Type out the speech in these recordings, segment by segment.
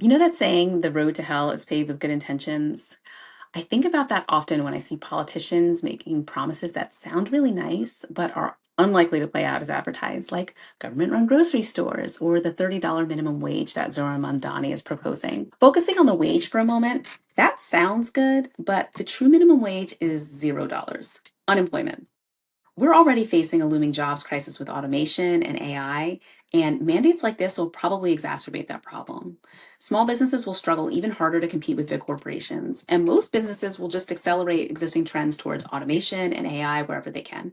You know that saying, the road to hell is paved with good intentions? I think about that often when I see politicians making promises that sound really nice, but are unlikely to play out as advertised, like government run grocery stores or the $30 minimum wage that Zoran Mandani is proposing. Focusing on the wage for a moment, that sounds good, but the true minimum wage is $0. Unemployment. We're already facing a looming jobs crisis with automation and AI, and mandates like this will probably exacerbate that problem. Small businesses will struggle even harder to compete with big corporations, and most businesses will just accelerate existing trends towards automation and AI wherever they can.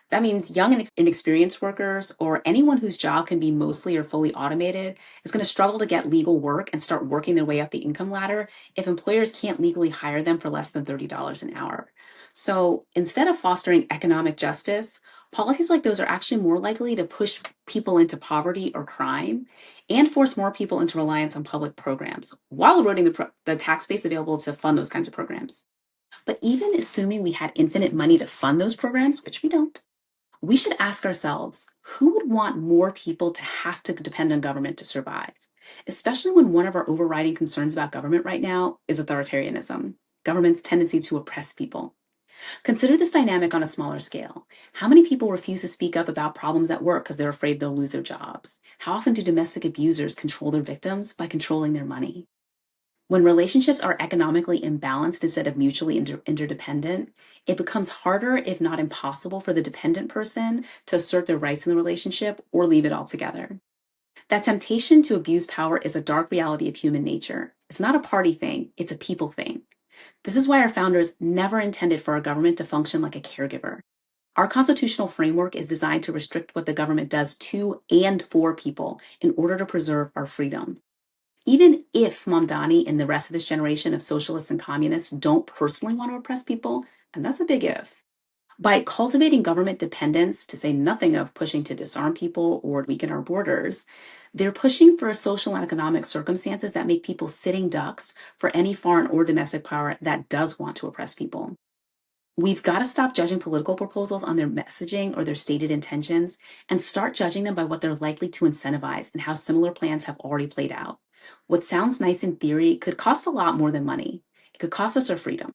That means young and inexperienced workers or anyone whose job can be mostly or fully automated is going to struggle to get legal work and start working their way up the income ladder if employers can't legally hire them for less than $30 an hour. So instead of fostering economic justice, policies like those are actually more likely to push people into poverty or crime and force more people into reliance on public programs while eroding the tax base available to fund those kinds of programs. But even assuming we had infinite money to fund those programs, which we don't, we should ask ourselves, who would want more people to have to depend on government to survive? Especially when one of our overriding concerns about government right now is authoritarianism, government's tendency to oppress people. Consider this dynamic on a smaller scale. How many people refuse to speak up about problems at work because they're afraid they'll lose their jobs? How often do domestic abusers control their victims by controlling their money? When relationships are economically imbalanced instead of mutually interdependent, it becomes harder, if not impossible, for the dependent person to assert their rights in the relationship or leave it altogether. That temptation to abuse power is a dark reality of human nature. It's not a party thing, it's a people thing. This is why our founders never intended for our government to function like a caregiver. Our constitutional framework is designed to restrict what the government does to and for people in order to preserve our freedom. Even if Mamdani and the rest of this generation of socialists and communists don't personally want to oppress people, and that's a big if, by cultivating government dependence, to say nothing of pushing to disarm people or weaken our borders, they're pushing for social and economic circumstances that make people sitting ducks for any foreign or domestic power that does want to oppress people. We've got to stop judging political proposals on their messaging or their stated intentions and start judging them by what they're likely to incentivize and how similar plans have already played out. What sounds nice in theory could cost a lot more than money. It could cost us our freedom.